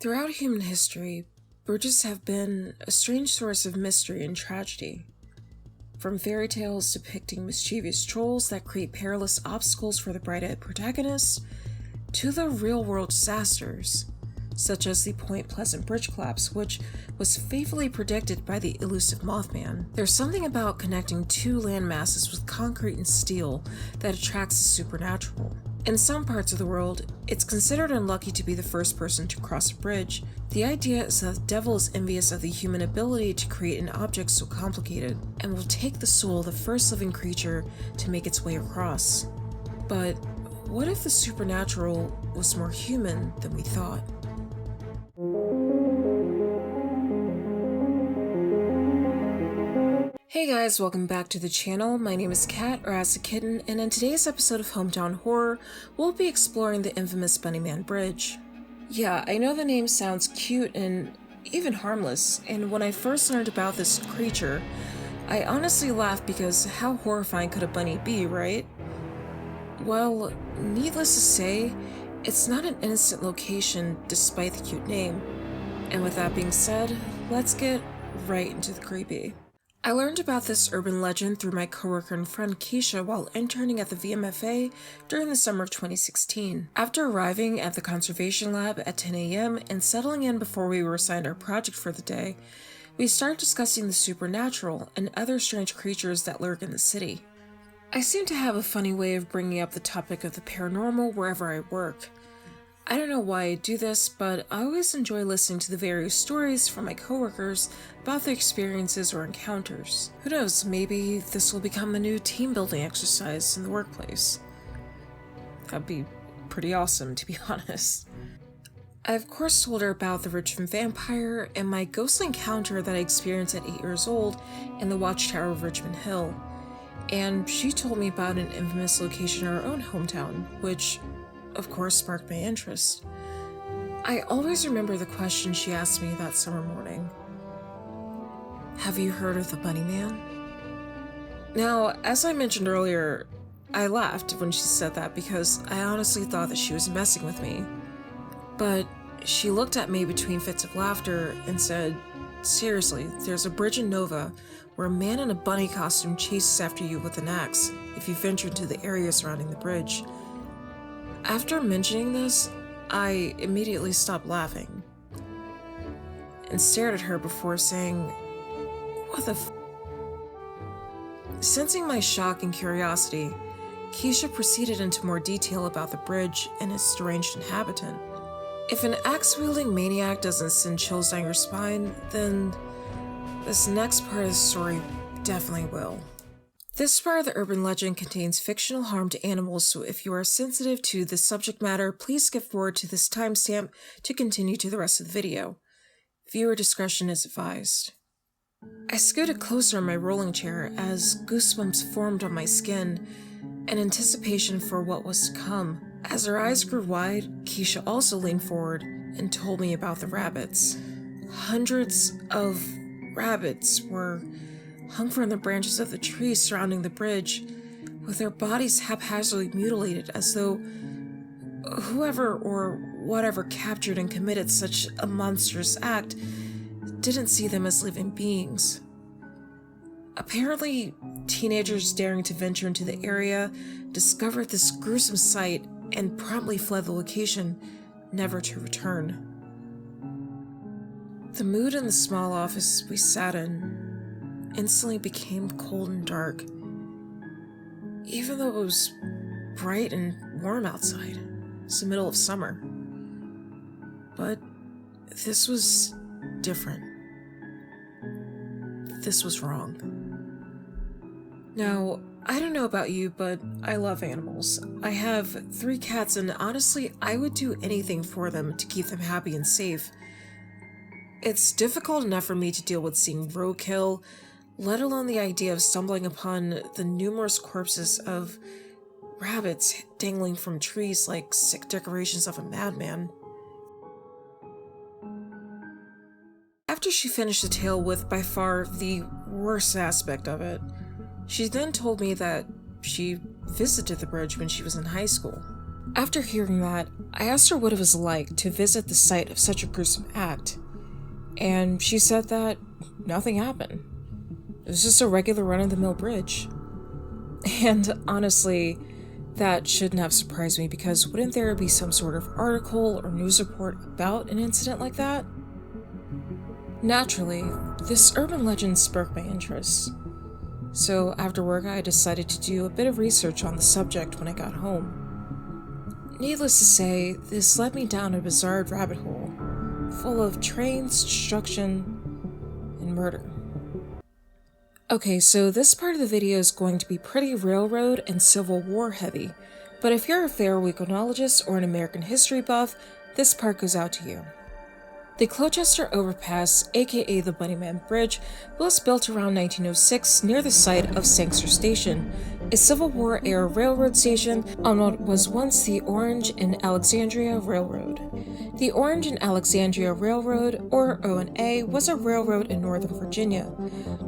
Throughout human history, bridges have been a strange source of mystery and tragedy. From fairy tales depicting mischievous trolls that create perilous obstacles for the bright-eyed protagonists, to the real-world disasters, such as the Point Pleasant bridge collapse, which was faithfully predicted by the elusive Mothman. There's something about connecting two land masses with concrete and steel that attracts the supernatural. In some parts of the world, it's considered unlucky to be the first person to cross a bridge. The idea is that the devil is envious of the human ability to create an object so complicated, and will take the soul of the first living creature to make its way across. But what if the supernatural was more human than we thought? Hey guys, welcome back to the channel. My name is Kat, or As a Kitten, and in today's episode of Hometown Horror, we'll be exploring the infamous Bunnyman Bridge. Yeah, I know the name sounds cute and even harmless, and when I first learned about this creature, I honestly laughed because how horrifying could a bunny be, right? Well, needless to say, it's not an innocent location despite the cute name. And with that being said, let's get right into the creepy. I learned about this urban legend through my coworker and friend Keisha while interning at the VMFA during the summer of 2016. After arriving at the conservation lab at 10 a.m. and settling in before we were assigned our project for the day, we started discussing the supernatural and other strange creatures that lurk in the city. I seem to have a funny way of bringing up the topic of the paranormal wherever I work. I don't know why I do this, but I always enjoy listening to the various stories from my coworkers about their experiences or encounters. Who knows, maybe this will become a new team-building exercise in the workplace. That'd be pretty awesome, to be honest. I of course told her about the Richmond vampire and my ghostly encounter that I experienced at 8 years old in the Watchtower of Richmond Hill. And she told me about an infamous location in our own hometown, which of course sparked my interest. I always remember the question she asked me that summer morning. Have you heard of the Bunnyman? Now, as I mentioned earlier, I laughed when she said that because I honestly thought that she was messing with me. But she looked at me between fits of laughter and said, seriously, there's a bridge in Nova where a man in a bunny costume chases after you with an axe if you venture into the area surrounding the bridge. After mentioning this, I immediately stopped laughing and stared at her before saying, what the f? Sensing my shock and curiosity, Keisha proceeded into more detail about the bridge and its deranged inhabitant. If an axe-wielding maniac doesn't send chills down your spine, then this next part of the story definitely will. This part of the urban legend contains fictional harm to animals, so if you are sensitive to the subject matter, please skip forward to this timestamp to continue to the rest of the video. Viewer discretion is advised. I scooted closer in my rolling chair as goosebumps formed on my skin in anticipation for what was to come. As her eyes grew wide, Keisha also leaned forward and told me about the rabbits. Hundreds of rabbits were hung from the branches of the trees surrounding the bridge, with their bodies haphazardly mutilated as though whoever or whatever captured and committed such a monstrous act didn't see them as living beings. Apparently, teenagers daring to venture into the area discovered this gruesome sight and promptly fled the location, never to return. The mood in the small office we sat in instantly became cold and dark, even though it was bright and warm outside. It's the middle of summer. But this was different. This was wrong. Now, I don't know about you, but I love animals. I have 3 cats, and honestly, I would do anything for them to keep them happy and safe. It's difficult enough for me to deal with seeing roadkill, let alone the idea of stumbling upon the numerous corpses of rabbits dangling from trees like sick decorations of a madman. After she finished the tale with by far the worst aspect of it, she then told me that she visited the bridge when she was in high school. After hearing that, I asked her what it was like to visit the site of such a gruesome act, and she said that nothing happened. It was just a regular run-of-the-mill bridge. And honestly, that shouldn't have surprised me, because wouldn't there be some sort of article or news report about an incident like that? Naturally, this urban legend sparked my interest. So after work, I decided to do a bit of research on the subject when I got home. Needless to say, this led me down a bizarre rabbit hole, full of trains, destruction, and murder. Okay, so this part of the video is going to be pretty railroad and Civil War heavy, but if you're a fair weekonologist or an American history buff, this part goes out to you. The Colchester Overpass, aka the Bunnyman Bridge, was built around 1906 near the site of Sangster Station, a Civil War-era railroad station on what was once the Orange and Alexandria Railroad. The Orange and Alexandria Railroad, or O&A, was a railroad in Northern Virginia.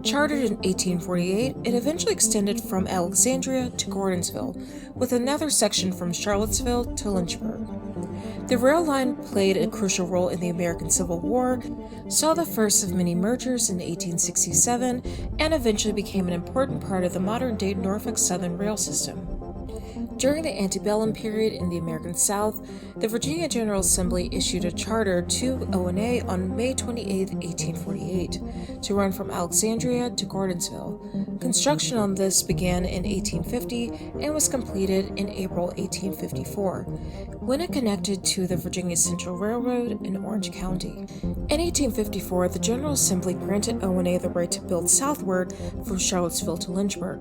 Chartered in 1848, it eventually extended from Alexandria to Gordonsville, with another section from Charlottesville to Lynchburg. The rail line played a crucial role in the American Civil War, saw the first of many mergers in 1867, and eventually became an important part of the modern-day Norfolk Southern rail system. During the antebellum period in the American South, the Virginia General Assembly issued a charter to O&A on May 28, 1848, to run from Alexandria to Gordonsville. Construction on this began in 1850 and was completed in April 1854, when it connected to the Virginia Central Railroad in Orange County. In 1854, the General Assembly granted O&A the right to build southward from Charlottesville to Lynchburg.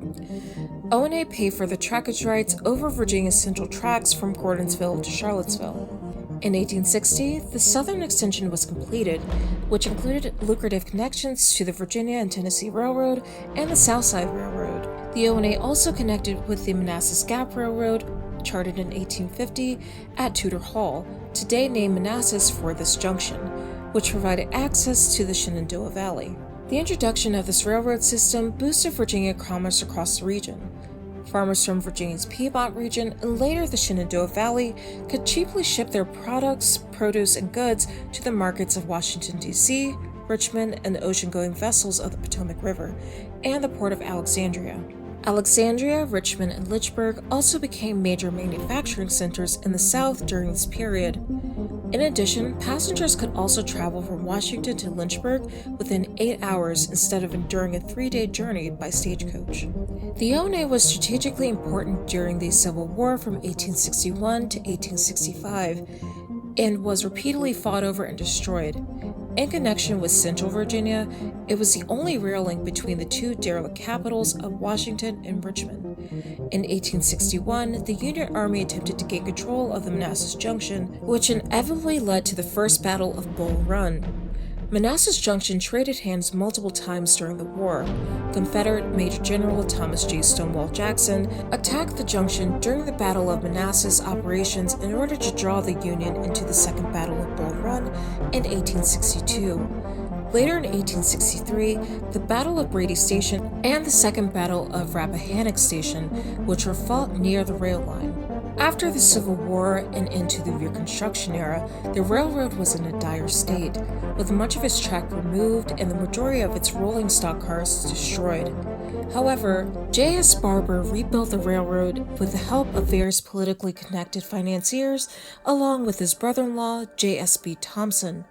O&A paid for the trackage rights over Virginia's central tracks from Gordonsville to Charlottesville. In 1860, the southern extension was completed, which included lucrative connections to the Virginia and Tennessee Railroad and the Southside Railroad. The O&A also connected with the Manassas Gap Railroad, chartered in 1850 at Tudor Hall, today named Manassas for this junction, which provided access to the Shenandoah Valley. The introduction of this railroad system boosted Virginia commerce across the region. Farmers from Virginia's Piedmont region and later the Shenandoah Valley could cheaply ship their products, produce, and goods to the markets of Washington, D.C., Richmond, and the ocean-going vessels of the Potomac River, and the port of Alexandria. Alexandria, Richmond, and Lynchburg also became major manufacturing centers in the South during this period. In addition, passengers could also travel from Washington to Lynchburg within 8 hours instead of enduring a 3-day journey by stagecoach. The O&A was strategically important during the Civil War from 1861 to 1865 and was repeatedly fought over and destroyed. In connection with Central Virginia, it was the only rail link between the two derelict capitals of Washington and Richmond. In 1861, the Union Army attempted to gain control of the Manassas Junction, which inevitably led to the First Battle of Bull Run. Manassas Junction traded hands multiple times during the war. Confederate Major General Thomas J. Stonewall Jackson attacked the junction during the Battle of Manassas operations in order to draw the Union into the Second Battle of Bull Run in 1862. Later in 1863, the Battle of Brady Station and the Second Battle of Rappahannock Station, which were fought near the rail line. After the Civil War and into the Reconstruction era, the railroad was in a dire state, with much of its track removed and the majority of its rolling stock cars destroyed. However, J.S. Barber rebuilt the railroad with the help of various politically connected financiers, along with his brother-in-law, J.S.B. Thompson.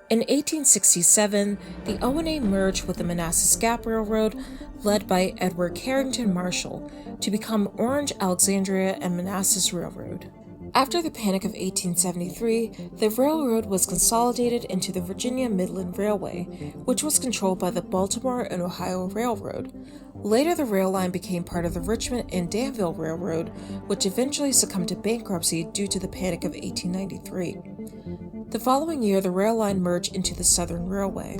In 1867, the O&A merged with the Manassas Gap Railroad, led by Edward Carrington Marshall, to become Orange, Alexandria, and Manassas Railroad. After the Panic of 1873, the railroad was consolidated into the Virginia Midland Railway, which was controlled by the Baltimore and Ohio Railroad. Later, the rail line became part of the Richmond and Danville Railroad, which eventually succumbed to bankruptcy due to the Panic of 1893. The following year, the rail line merged into the Southern Railway.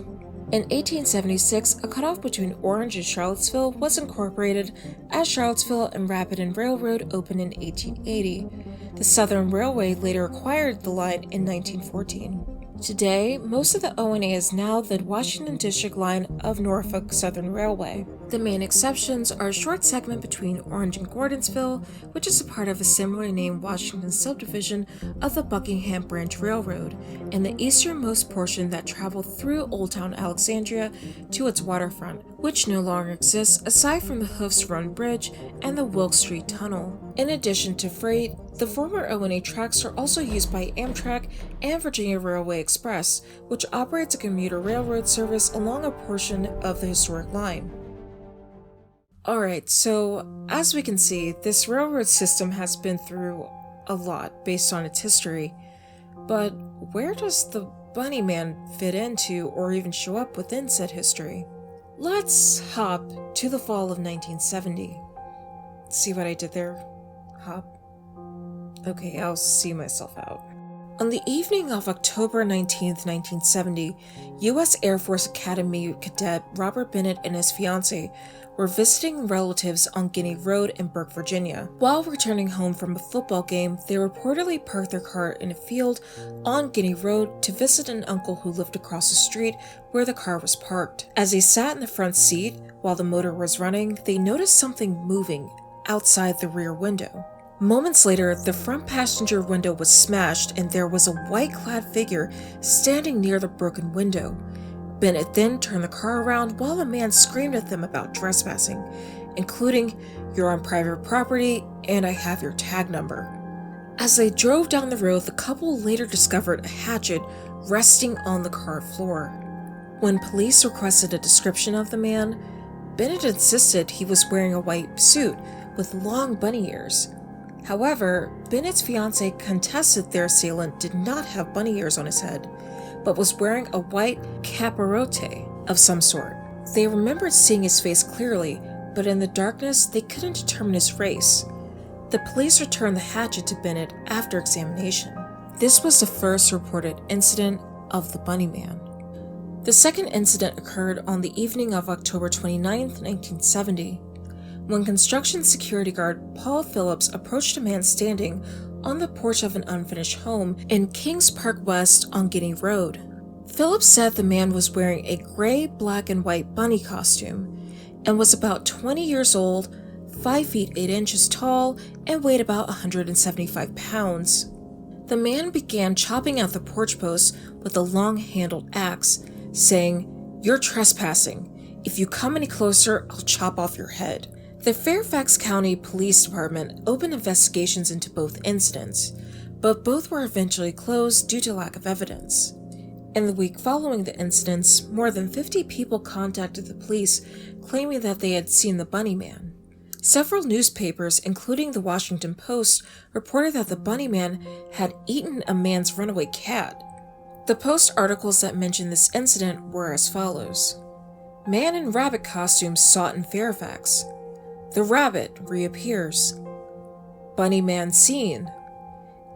In 1876, a cutoff between Orange and Charlottesville was incorporated as Charlottesville and Rapidan Railroad opened in 1880. The Southern Railway later acquired the line in 1914. Today, most of the O&A is now the Washington District line of Norfolk Southern Railway. The main exceptions are a short segment between Orange and Gordonsville, which is a part of a similarly named Washington subdivision of the Buckingham Branch Railroad, and the easternmost portion that traveled through Old Town Alexandria to its waterfront, which no longer exists aside from the Hoofs Run Bridge and the Wilkes Street Tunnel. In addition to freight, the former O&A tracks are also used by Amtrak and Virginia Railway Express, which operates a commuter railroad service along a portion of the historic line. Alright, so as we can see, this railroad system has been through a lot based on its history, but where does the Bunny Man fit into or even show up within said history? Let's hop to the fall of 1970. See what I did there? Hop? Okay, I'll see myself out. On the evening of October 19, 1970, U.S. Air Force Academy cadet Robert Bennett and his fiancée were visiting relatives on Guinea Road in Burke, Virginia. While returning home from a football game, they reportedly parked their car in a field on Guinea Road to visit an uncle who lived across the street where the car was parked. As they sat in the front seat while the motor was running, they noticed something moving outside the rear window. Moments later, the front passenger window was smashed and there was a white-clad figure standing near the broken window. Bennett then turned the car around while a man screamed at them about trespassing, including, "You're on private property and I have your tag number." As they drove down the road, the couple later discovered a hatchet resting on the car floor. When police requested a description of the man, Bennett insisted he was wearing a white suit with long bunny ears. However, Bennett's fiancée contested their assailant did not have bunny ears on his head, but was wearing a white capirote of some sort. They remembered seeing his face clearly, but in the darkness they couldn't determine his race. The police returned the hatchet to Bennett after examination. This was the first reported incident of the Bunny Man. The second incident occurred on the evening of October 29, 1970. When construction security guard Paul Phillips approached a man standing on the porch of an unfinished home in Kings Park West on Guinea Road. Phillips said the man was wearing a gray, black, and white bunny costume and was about 20 years old, 5 feet 8 inches tall, and weighed about 175 pounds. The man began chopping out the porch posts with a long-handled axe, saying, "You're trespassing. If you come any closer, I'll chop off your head." The Fairfax County Police Department opened investigations into both incidents, but both were eventually closed due to lack of evidence. In the week following the incidents, more than 50 people contacted the police claiming that they had seen the Bunny Man. Several newspapers, including the Washington Post, reported that the Bunny Man had eaten a man's runaway cat. The Post articles that mentioned this incident were as follows: "Man in rabbit costume sought in Fairfax. The rabbit reappears. Bunny Man seen.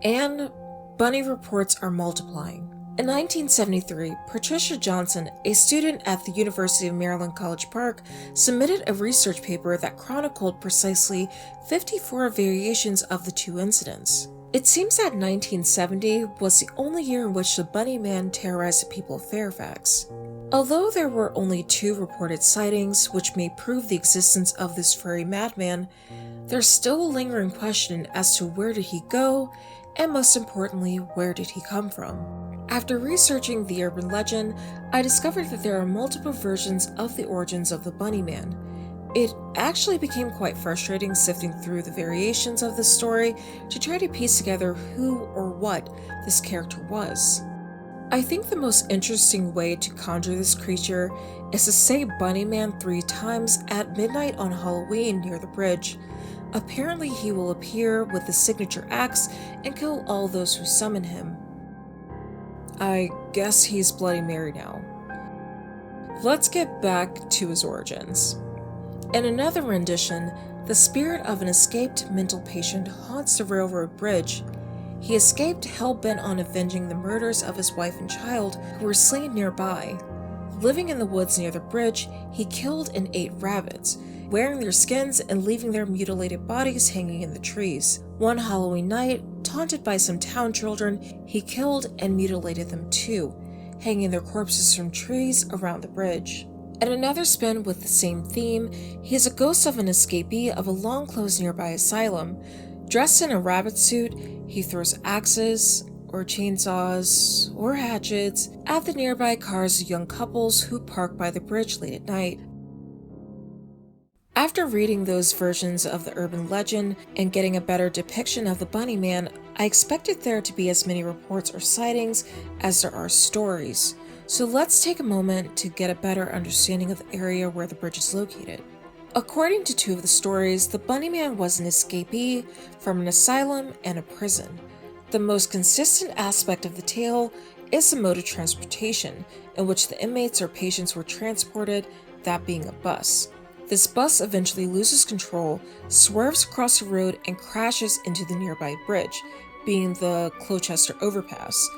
And bunny reports are multiplying." In 1973, Patricia Johnson, a student at the University of Maryland College Park, submitted a research paper that chronicled precisely 54 variations of the two incidents. It seems that 1970 was the only year in which the Bunny Man terrorized the people of Fairfax. Although there were only 2 reported sightings, which may prove the existence of this furry madman, there's still a lingering question as to where did he go, and most importantly, where did he come from? After researching the urban legend, I discovered that there are multiple versions of the origins of the Bunny Man. It actually became quite frustrating sifting through the variations of the story to try to piece together who or what this character was. I think the most interesting way to conjure this creature is to say Bunny Man 3 times at midnight on Halloween near the bridge. Apparently he will appear with the signature axe and kill all those who summon him. I guess he's Bloody Mary now. Let's get back to his origins. In another rendition, the spirit of an escaped mental patient haunts the railroad bridge. He escaped hell-bent on avenging the murders of his wife and child who were slain nearby. Living in the woods near the bridge, he killed and ate rabbits, wearing their skins and leaving their mutilated bodies hanging in the trees. One Halloween night, taunted by some town children, he killed and mutilated them too, hanging their corpses from trees around the bridge. In another spin with the same theme, he is a ghost of an escapee of a long-closed nearby asylum. Dressed in a rabbit suit, he throws axes, or chainsaws, or hatchets at the nearby cars of young couples who park by the bridge late at night. After reading those versions of the urban legend and getting a better depiction of the Bunny Man, I expected there to be as many reports or sightings as there are stories. So let's take a moment to get a better understanding of the area where the bridge is located. According to two of the stories, the Bunny Man was an escapee from an asylum and a prison. The most consistent aspect of the tale is the mode of transportation, in which the inmates or patients were transported, that being a bus. This bus eventually loses control, swerves across the road, and crashes into the nearby bridge, being the Colchester overpass.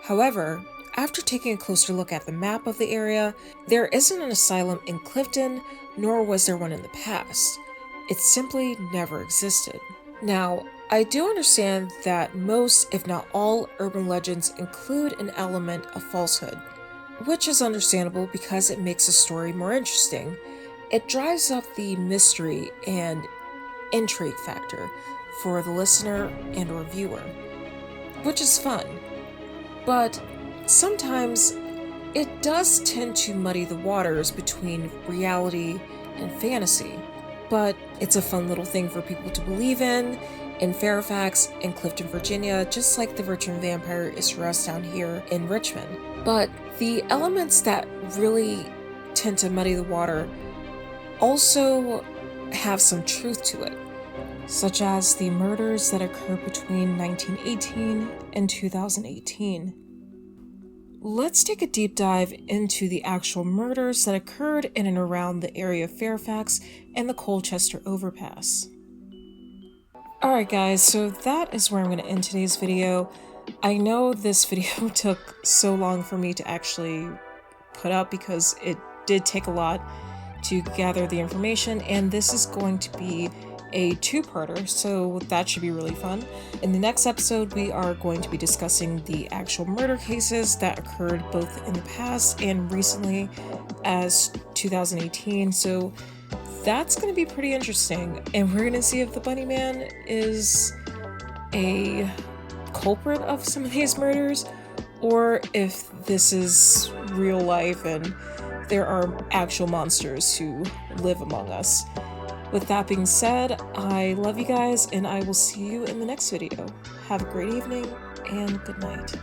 However, after taking a closer look at the map of the area, there isn't an asylum in Clifton, nor was there one in the past. It simply never existed. Now, I do understand that most, if not all, urban legends include an element of falsehood, which is understandable because it makes a story more interesting. It drives up the mystery and intrigue factor for the listener and or viewer, which is fun. But sometimes it does tend to muddy the waters between reality and fantasy. But it's a fun little thing for people to believe in Fairfax and Clifton, Virginia, just like the Richmond Vampire is for us down here in Richmond. But the elements that really tend to muddy the water also have some truth to it, such as the murders that occurred between 1918 and 2018. Let's take a deep dive into the actual murders that occurred in and around the area of Fairfax and the Colchester overpass. Alright guys, so that is where I'm going to end today's video. I know this video took so long for me to actually put up because it did take a lot to gather the information, and this is going to be a two-parter, so that should be really fun. In the next episode, we are going to be discussing the actual murder cases that occurred both in the past and recently as 2018, so that's going to be pretty interesting, and we're going to see if the Bunny Man is a culprit of some of these murders, or if this is real life and there are actual monsters who live among us. With that being said, I love you guys, and I will see you in the next video. Have a great evening, and good night.